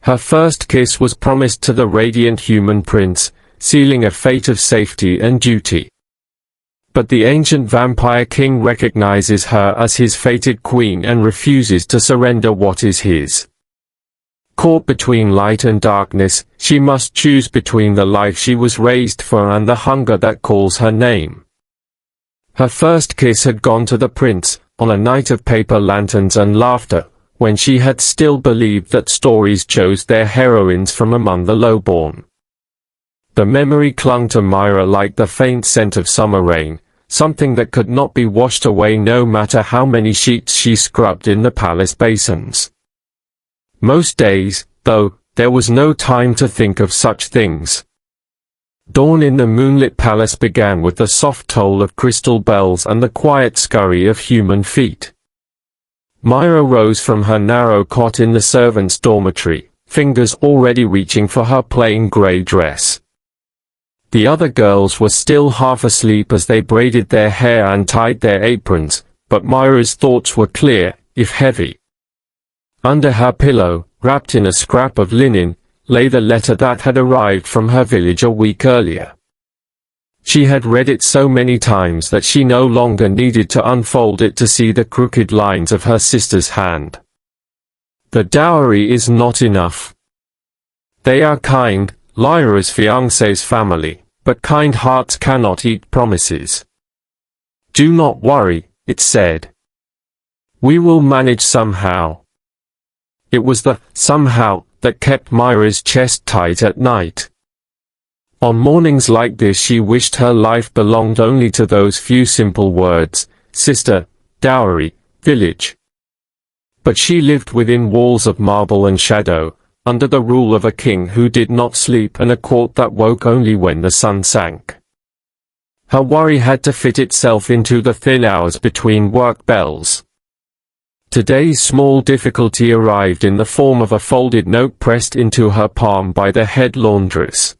Her first kiss was promised to the radiant human prince, sealing a fate of safety and duty. But the ancient vampire king recognizes her as his fated queen and refuses to surrender what is his. Caught between light and darkness, she must choose between the life she was raised for and the hunger that calls her name. Her first kiss had gone to the prince, on a night of paper lanterns and laughter, when she had still believed that stories chose their heroines from among the lowborn. The memory clung to Mira like the faint scent of summer rain, something that could not be washed away no matter how many sheets she scrubbed in the palace basins. Most days, though, there was no time to think of such things. Dawn in the moonlit palace began with the soft toll of crystal bells and the quiet scurry of human feet. Mira rose from her narrow cot in the servants' dormitory, fingers already reaching for her plain grey dress. The other girls were still half asleep as they braided their hair and tied their aprons, but Mira's thoughts were clear, if heavy. Under her pillow, wrapped in a scrap of linen, lay the letter that had arrived from her village a week earlier. She had read it so many times that she no longer needed to unfold it to see the crooked lines of her sister's hand. The dowry is not enough. They are kind, Lyra's fiancé's family, but kind hearts cannot eat promises. Do not worry, it said. We will manage somehow. It was the somehow that kept Mira's chest tight at night. On mornings like this she wished her life belonged only to those few simple words, sister, dowry, village. But she lived within walls of marble and shadow, under the rule of a king who did not sleep and a court that woke only when the sun sank. Her worry had to fit itself into the thin hours between work bells. Today's small difficulty arrived in the form of a folded note pressed into her palm by the head laundress.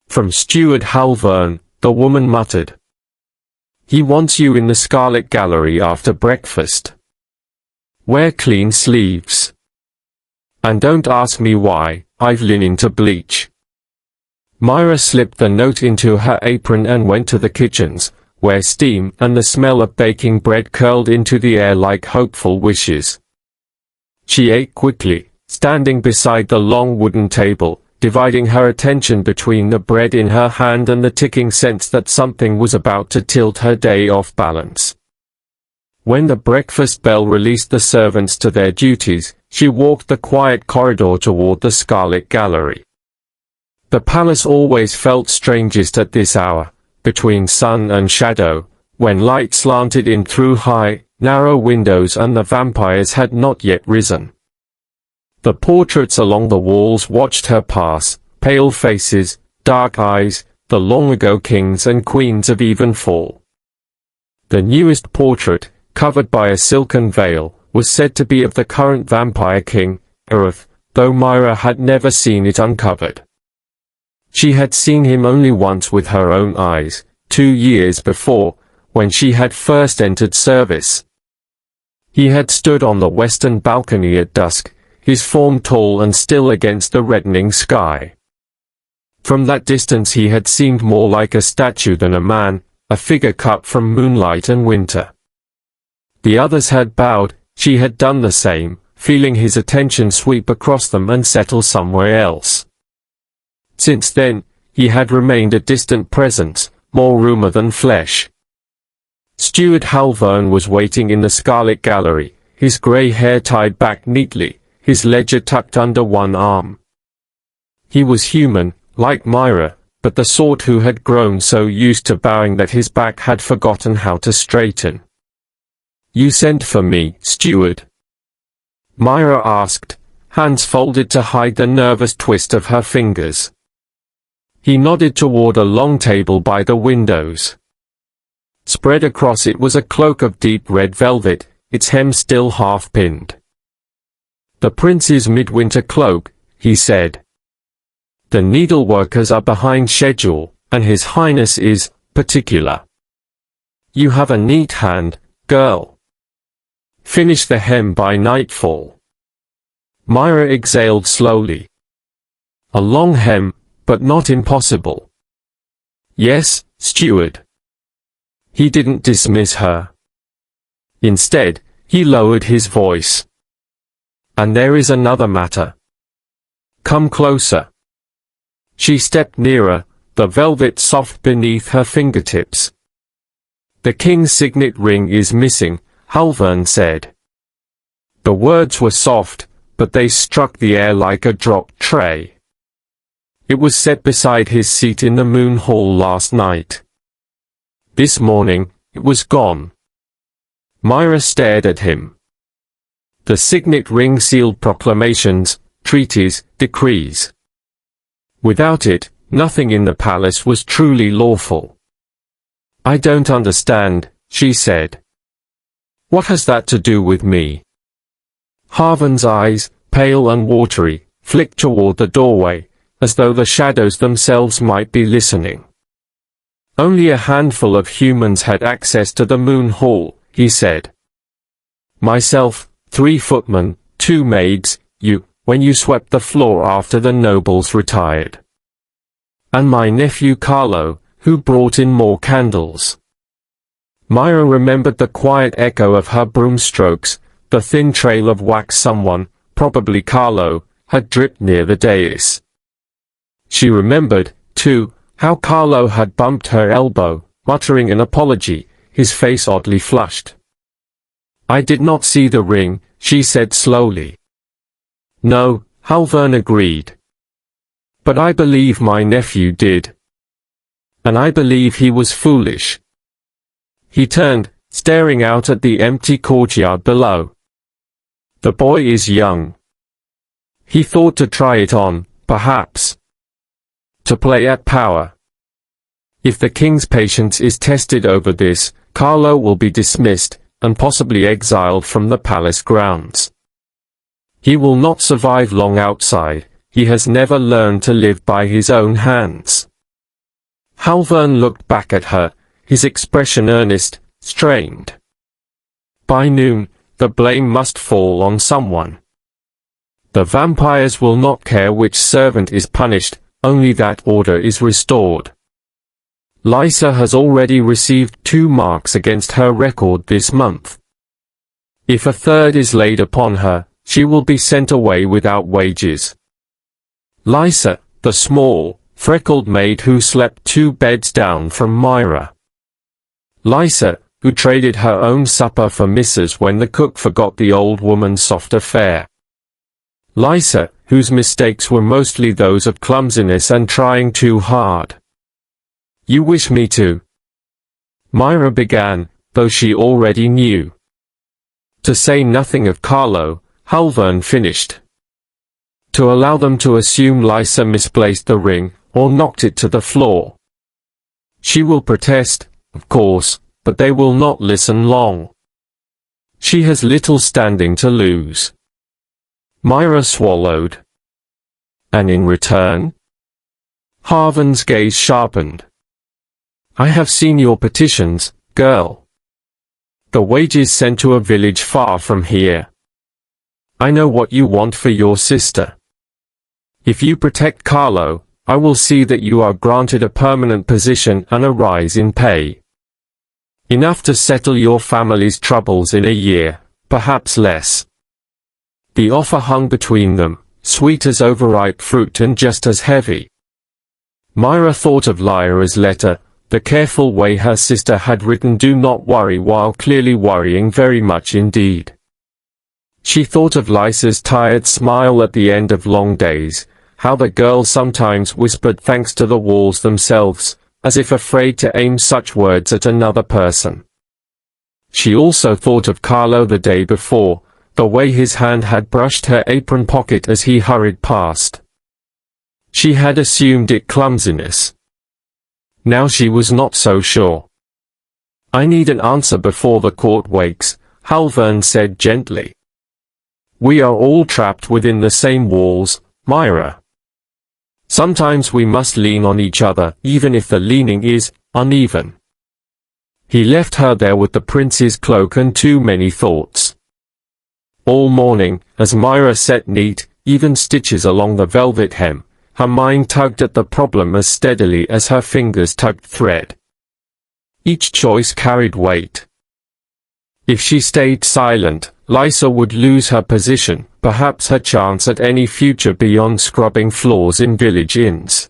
From Steward Halvern, the woman muttered. He wants you in the Scarlet Gallery after breakfast. Wear clean sleeves. And don't ask me why, I've linen to bleach. Mira slipped the note into her apron and went to the kitchens, where steam and the smell of baking bread curled into the air like hopeful wishes. She ate quickly, standing beside the long wooden table, dividing her attention between the bread in her hand and the ticking sense that something was about to tilt her day off balance. When the breakfast bell released the servants to their duties, she walked the quiet corridor toward the Scarlet Gallery. The palace always felt strangest at this hour, between sun and shadow, when light slanted in through high, narrow windows and the vampires had not yet risen. The portraits along the walls watched her pass, pale faces, dark eyes, the long-ago kings and queens of Evenfall. The newest portrait, covered by a silken veil, was said to be of the current vampire king, Erith, though Mira had never seen it uncovered. She had seen him only once with her own eyes, 2 years before, when she had first entered service. He had stood on the western balcony at dusk, his form tall and still against the reddening sky. From that distance he had seemed more like a statue than a man, a figure cut from moonlight and winter. The others had bowed, she had done the same, feeling his attention sweep across them and settle somewhere else. Since then, he had remained a distant presence, more rumor than flesh. Steward Halvern was waiting in the Scarlet Gallery, his grey hair tied back neatly, his ledger tucked under one arm. He was human, like Mira, but the sort who had grown so used to bowing that his back had forgotten how to straighten. You sent for me, steward? Mira asked, hands folded to hide the nervous twist of her fingers. He nodded toward a long table by the windows. Spread across it was a cloak of deep red velvet, its hem still half-pinned. The prince's midwinter cloak, he said. The needleworkers are behind schedule, and his highness is particular. You have a neat hand, girl. Finish the hem by nightfall. Mira exhaled slowly. A long hem, but not impossible. Yes, steward. He didn't dismiss her. Instead, he lowered his voice. And there is another matter. Come closer. She stepped nearer, the velvet soft beneath her fingertips. The king's signet ring is missing, Halvern said. The words were soft, but they struck the air like a dropped tray. It was set beside his seat in the moon hall last night. This morning, it was gone. Mira stared at him. The signet ring sealed proclamations, treaties, decrees. Without it, nothing in the palace was truly lawful. I don't understand, she said. What has that to do with me? Halvern's eyes, pale and watery, flicked toward the doorway, as though the shadows themselves might be listening. Only a handful of humans had access to the moon hall, he said. Myself, 3 footmen, 2 maids, you, when you swept the floor after the nobles retired. And my nephew Carlo, who brought in more candles. Mira remembered the quiet echo of her broomstrokes, the thin trail of wax someone, probably Carlo, had dripped near the dais. She remembered, too, how Carlo had bumped her elbow, muttering an apology, his face oddly flushed. I did not see the ring, she said slowly. No, Halvern agreed. But I believe my nephew did. And I believe he was foolish. He turned, staring out at the empty courtyard below. The boy is young. He thought to try it on, perhaps. To play at power. If the king's patience is tested over this, Carlo will be dismissed, and possibly exiled from the palace grounds. He will not survive long outside, he has never learned to live by his own hands. Halvern looked back at her, his expression earnest, strained. By noon, the blame must fall on someone. The vampires will not care which servant is punished, only that order is restored. Lysa has already received 2 marks against her record this month. If a third is laid upon her, she will be sent away without wages. Lysa, the small, freckled maid who slept 2 beds down from Mira. Lysa, who traded her own supper for Mrs. when the cook forgot the old woman's softer fare. Lysa, whose mistakes were mostly those of clumsiness and trying too hard. You wish me to? Mira began, though she already knew. To say nothing of Carlo, Halvern finished. To allow them to assume Lysa misplaced the ring, or knocked it to the floor. She will protest, of course, but they will not listen long. She has little standing to lose. Mira swallowed. And in return? Halvern's gaze sharpened. I have seen your petitions, girl. The wages sent to a village far from here. I know what you want for your sister. If you protect Carlo, I will see that you are granted a permanent position and a rise in pay. Enough to settle your family's troubles in a year, perhaps less. The offer hung between them, sweet as overripe fruit and just as heavy. Mira thought of Lyra's letter, the careful way her sister had written "Do not worry" while clearly worrying very much indeed. She thought of Lysa's tired smile at the end of long days, how the girl sometimes whispered thanks to the walls themselves, as if afraid to aim such words at another person. She also thought of Carlo the day before, the way his hand had brushed her apron pocket as he hurried past. She had assumed it clumsiness. Now she was not so sure. I need an answer before the court wakes, Halvern said gently. We are all trapped within the same walls, Mira. Sometimes we must lean on each other, even if the leaning is uneven. He left her there with the prince's cloak and too many thoughts. All morning, as Mira sat neat, even stitches along the velvet hem. Her mind tugged at the problem as steadily as her fingers tugged thread. Each choice carried weight. If she stayed silent, Lysa would lose her position, perhaps her chance at any future beyond scrubbing floors in village inns.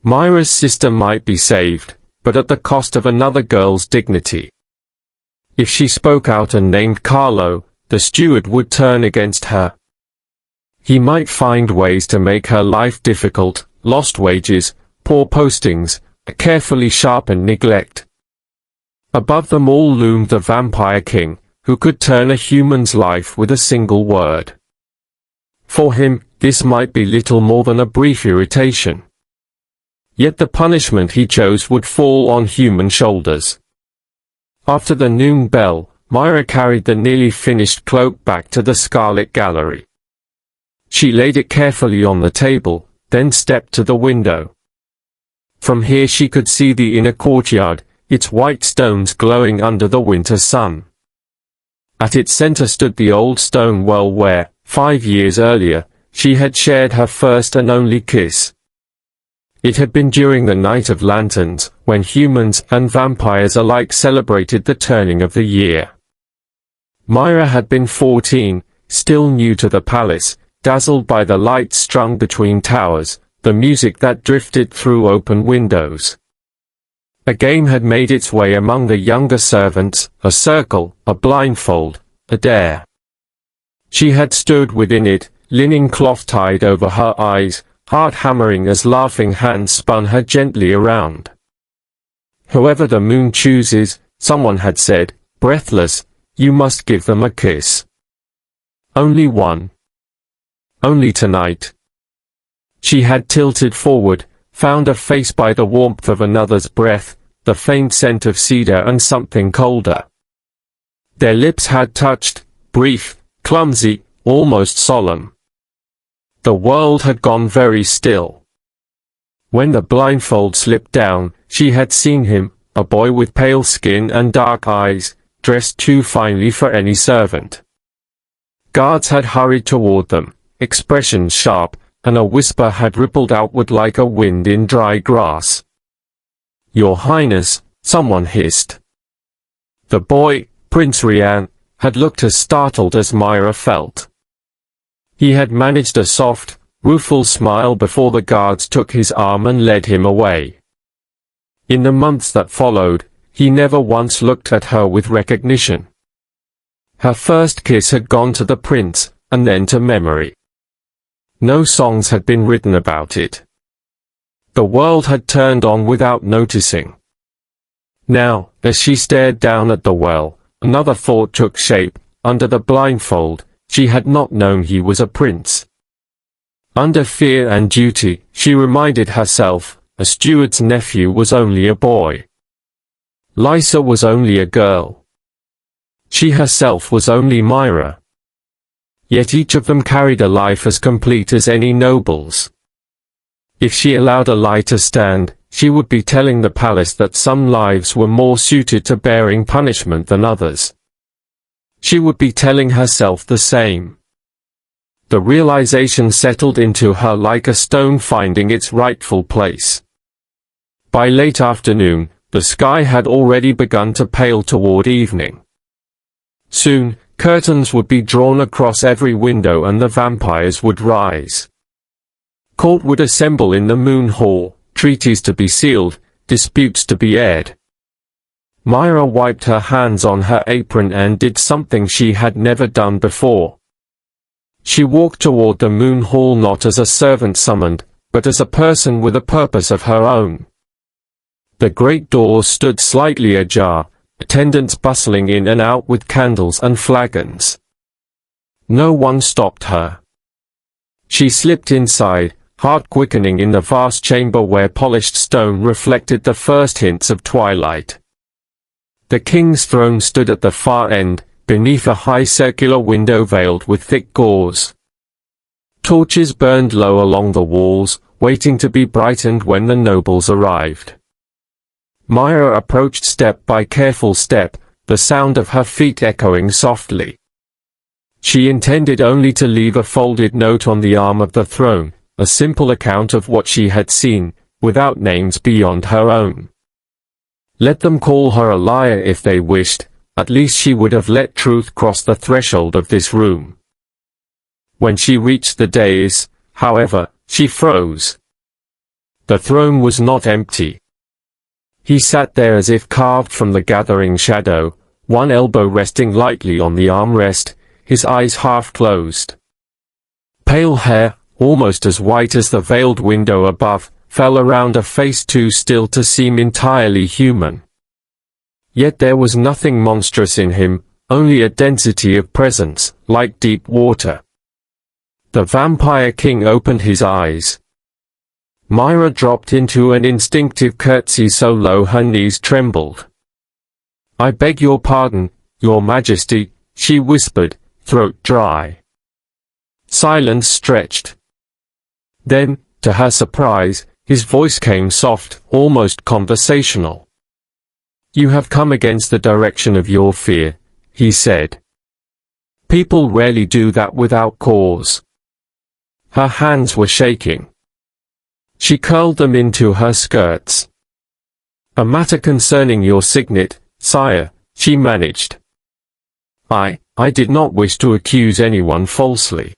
Mira's sister might be saved, but at the cost of another girl's dignity. If she spoke out and named Carlo, the steward would turn against her. He might find ways to make her life difficult: lost wages, poor postings, a carefully sharpened neglect. Above them all loomed the Vampire King, who could turn a human's life with a single word. For him, this might be little more than a brief irritation. Yet the punishment he chose would fall on human shoulders. After the noon bell, Mira carried the nearly finished cloak back to the Scarlet Gallery. She laid it carefully on the table, then stepped to the window. From here she could see the inner courtyard, its white stones glowing under the winter sun. At its center stood the old stone well where, 5 years earlier, she had shared her first and only kiss. It had been during the Night of Lanterns, when humans and vampires alike celebrated the turning of the year. Mira had been 14, still new to the palace, dazzled by the lights strung between towers, the music that drifted through open windows. A game had made its way among the younger servants, a circle, a blindfold, a dare. She had stood within it, linen cloth tied over her eyes, heart hammering as laughing hands spun her gently around. Whoever the moon chooses, someone had said, breathless, you must give them a kiss. Only one. Only tonight. She had tilted forward, found a face by the warmth of another's breath, the faint scent of cedar and something colder. Their lips had touched, brief, clumsy, almost solemn. The world had gone very still. When the blindfold slipped down, she had seen him, a boy with pale skin and dark eyes, dressed too finely for any servant. Guards had hurried toward them, expressions sharp, and a whisper had rippled outward like a wind in dry grass. "Your Highness," someone hissed. The boy, Prince Rian, had looked as startled as Mira felt. He had managed a soft, rueful smile before the guards took his arm and led him away. In the months that followed, he never once looked at her with recognition. Her first kiss had gone to the prince, and then to memory. No songs had been written about it. The world had turned on without noticing. Now, as she stared down at the well, another thought took shape. Under the blindfold, she had not known he was a prince. Under fear and duty, she reminded herself, a steward's nephew was only a boy. Lysa was only a girl. She herself was only Mira. Yet each of them carried a life as complete as any noble's. If she allowed a lie to stand, she would be telling the palace that some lives were more suited to bearing punishment than others. She would be telling herself the same. The realization settled into her like a stone finding its rightful place. By late afternoon, the sky had already begun to pale toward evening. Soon, curtains would be drawn across every window and the vampires would rise. Court would assemble in the moon hall, treaties to be sealed, disputes to be aired. Mira wiped her hands on her apron and did something she had never done before. She walked toward the moon hall not as a servant summoned, but as a person with a purpose of her own. The great doors stood slightly ajar, attendants bustling in and out with candles and flagons. No one stopped her. She slipped inside, heart quickening in the vast chamber where polished stone reflected the first hints of twilight. The king's throne stood at the far end, beneath a high circular window veiled with thick gauze. Torches burned low along the walls, waiting to be brightened when the nobles arrived. Mira approached step by careful step, the sound of her feet echoing softly. She intended only to leave a folded note on the arm of the throne, a simple account of what she had seen, without names beyond her own. Let them call her a liar if they wished, at least she would have let truth cross the threshold of this room. When she reached the dais, however, she froze. The throne was not empty. He sat there as if carved from the gathering shadow, one elbow resting lightly on the armrest, his eyes half closed. Pale hair, almost as white as the veiled window above, fell around a face too still to seem entirely human. Yet there was nothing monstrous in him, only a density of presence, like deep water. The Vampire King opened his eyes. Mira dropped into an instinctive curtsy so low her knees trembled. "I beg your pardon, your Majesty," she whispered, throat dry. Silence stretched. Then, to her surprise, his voice came soft, almost conversational. "You have come against the direction of your fear," he said. "People rarely do that without cause." Her hands were shaking. She curled them into her skirts. "A matter concerning your signet, sire," she managed. I did not wish to accuse anyone falsely.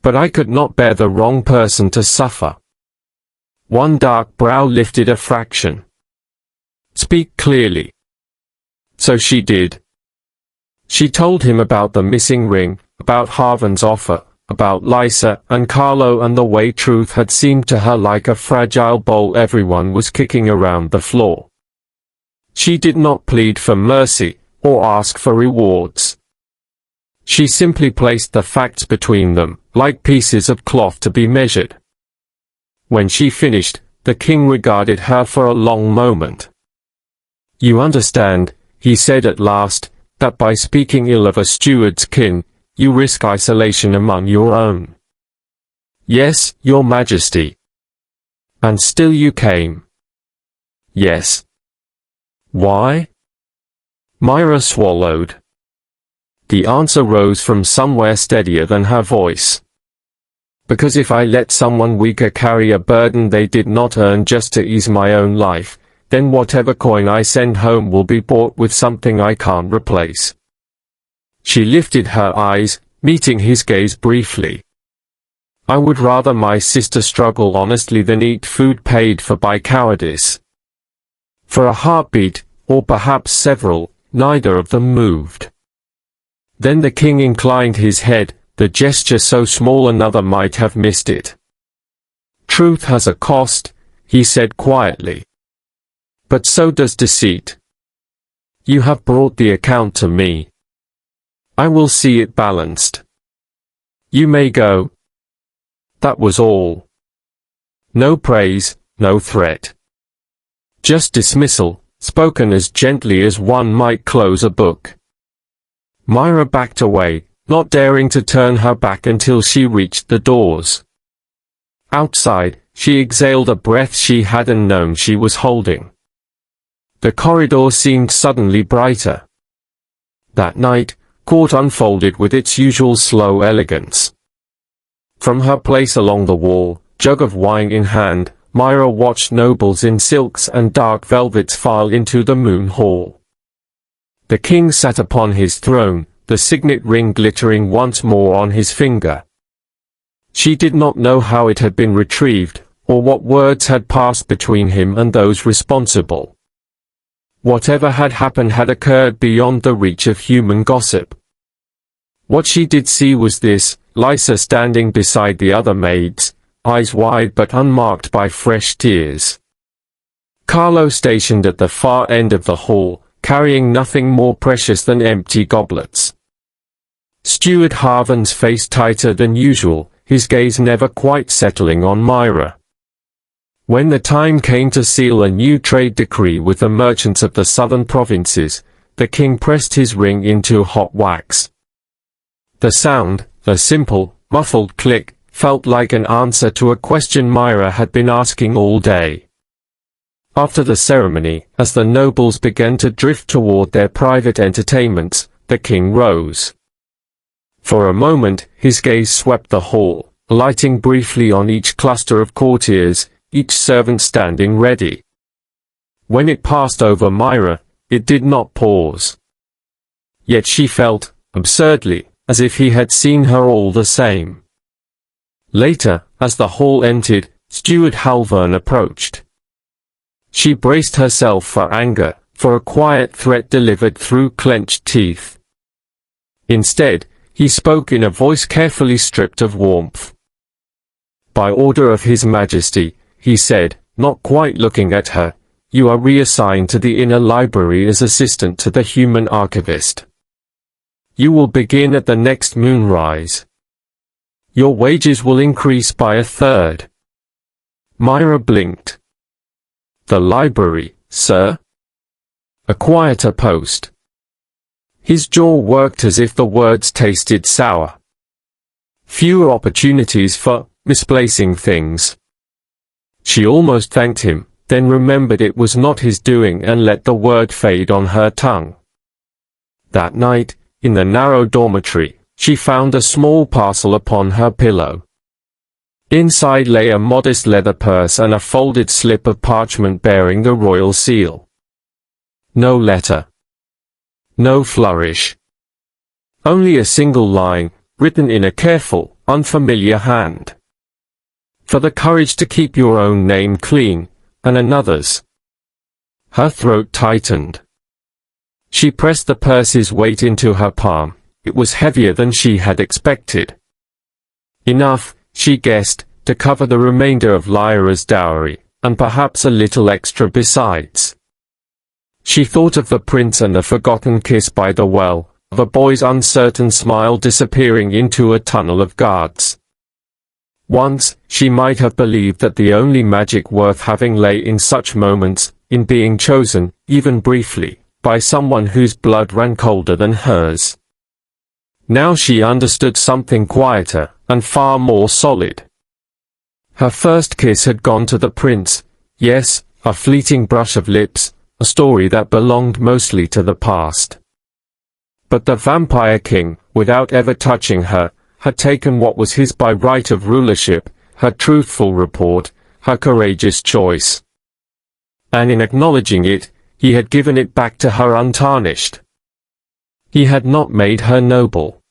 But I could not bear the wrong person to suffer." One dark brow lifted a fraction. "Speak clearly." So she did. She told him about the missing ring, about Harvan's offer, about Lysa and Carlo, and the way truth had seemed to her like a fragile bowl everyone was kicking around the floor. She did not plead for mercy, or ask for rewards. She simply placed the facts between them, like pieces of cloth to be measured. When she finished, the king regarded her for a long moment. "You understand," he said at last, "that by speaking ill of a steward's kin, you risk isolation among your own." "Yes, your Majesty." "And still you came." "Yes." "Why?" Mira swallowed. The answer rose from somewhere steadier than her voice. "Because if I let someone weaker carry a burden they did not earn just to ease my own life, then whatever coin I send home will be bought with something I can't replace." She lifted her eyes, meeting his gaze briefly. "I would rather my sister struggle honestly than eat food paid for by cowardice." For a heartbeat, or perhaps several, neither of them moved. Then the king inclined his head, the gesture so small another might have missed it. "Truth has a cost," he said quietly. "But so does deceit. You have brought the account to me. I will see it balanced. You may go." That was all. No praise, no threat. Just dismissal, spoken as gently as one might close a book. Mira backed away, not daring to turn her back until she reached the doors. Outside, she exhaled a breath she hadn't known she was holding. The corridor seemed suddenly brighter. That night, court unfolded with its usual slow elegance. From her place along the wall, jug of wine in hand, Mira watched nobles in silks and dark velvets file into the moon hall. The king sat upon his throne, the signet ring glittering once more on his finger. She did not know how it had been retrieved, or what words had passed between him and those responsible. Whatever had happened had occurred beyond the reach of human gossip. What she did see was this: Lysa standing beside the other maids, eyes wide but unmarked by fresh tears. Carlo stationed at the far end of the hall, carrying nothing more precious than empty goblets. Steward Harvan's face tighter than usual, his gaze never quite settling on Mira. When the time came to seal a new trade decree with the merchants of the southern provinces, the king pressed his ring into hot wax. The sound, the simple, muffled click, felt like an answer to a question Mira had been asking all day. After the ceremony, as the nobles began to drift toward their private entertainments, the king rose. For a moment, his gaze swept the hall, alighting briefly on each cluster of courtiers, each servant standing ready. When it passed over Mira, it did not pause. Yet she felt, absurdly, as if he had seen her all the same. Later, as the hall emptied, Steward Halvern approached. She braced herself for anger, for a quiet threat delivered through clenched teeth. Instead, he spoke in a voice carefully stripped of warmth. "By order of His Majesty," he said, not quite looking at her, "you are reassigned to the inner library as assistant to the human archivist. You will begin at the next moonrise. Your wages will increase by 1/3. Mira blinked. "The library, sir?" "A quieter post." His jaw worked as if the words tasted sour. "Fewer opportunities for misplacing things." She almost thanked him, then remembered it was not his doing and let the word fade on her tongue. That night, in the narrow dormitory, she found a small parcel upon her pillow. Inside lay a modest leather purse and a folded slip of parchment bearing the royal seal. No letter. No flourish. Only a single line, written in a careful, unfamiliar hand. "For the courage to keep your own name clean, and another's." Her throat tightened. She pressed the purse's weight into her palm. It was heavier than she had expected. Enough, she guessed, to cover the remainder of Lyra's dowry, and perhaps a little extra besides. She thought of the prince and the forgotten kiss by the well, of a boy's uncertain smile disappearing into a tunnel of guards. Once, she might have believed that the only magic worth having lay in such moments, in being chosen, even briefly, by someone whose blood ran colder than hers. Now she understood something quieter, and far more solid. Her first kiss had gone to the prince, yes, a fleeting brush of lips, a story that belonged mostly to the past. But the Vampire King, without ever touching her, had taken what was his by right of rulership, her truthful report, her courageous choice. And in acknowledging it, he had given it back to her untarnished. He had not made her noble.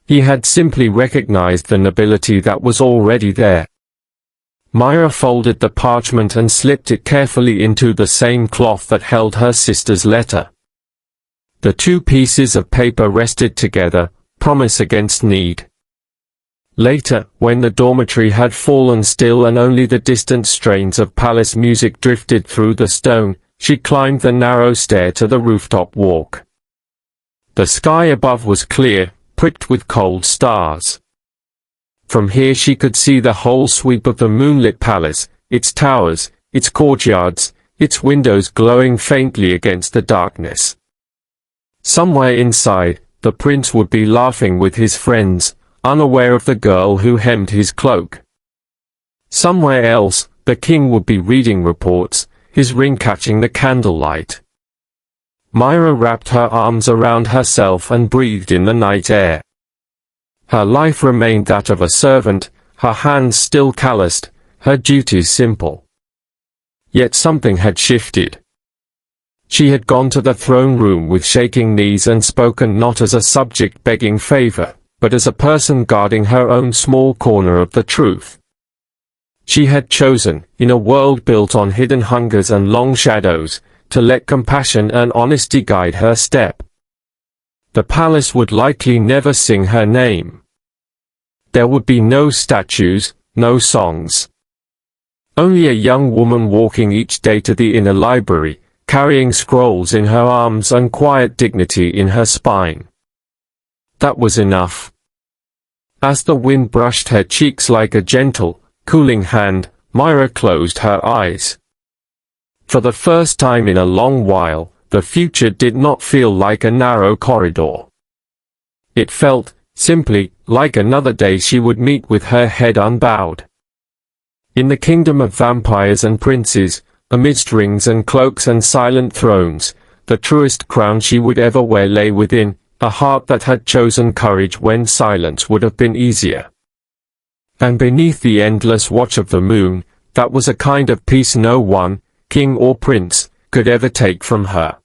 He had simply recognized the nobility that was already there. Mira folded the parchment and slipped it carefully into the same cloth that held her sister's letter. The two pieces of paper rested together, promise against need. Later, when the dormitory had fallen still and only the distant strains of palace music drifted through the stone, she climbed the narrow stair to the rooftop walk. The sky above was clear, pricked with cold stars. From here she could see the whole sweep of the moonlit palace, its towers, its courtyards, its windows glowing faintly against the darkness. Somewhere inside, the prince would be laughing with his friends, unaware of the girl who hemmed his cloak. Somewhere else, the king would be reading reports, his ring catching the candlelight. Mira wrapped her arms around herself and breathed in the night air. Her life remained that of a servant, her hands still calloused, her duties simple. Yet something had shifted. She had gone to the throne room with shaking knees and spoken not as a subject begging favor, but as a person guarding her own small corner of the truth. She had chosen, in a world built on hidden hungers and long shadows, to let compassion and honesty guide her step. The palace would likely never sing her name. There would be no statues, no songs. Only a young woman walking each day to the inner library, carrying scrolls in her arms and quiet dignity in her spine. That was enough. As the wind brushed her cheeks like a gentle, cooling hand, Mira closed her eyes. For the first time in a long while, the future did not feel like a narrow corridor. It felt, simply, like another day she would meet with her head unbowed. In the kingdom of vampires and princes, amidst rings and cloaks and silent thrones, the truest crown she would ever wear lay within, a heart that had chosen courage when silence would have been easier. And beneath the endless watch of the moon, that was a kind of peace no one, king or prince, could ever take from her.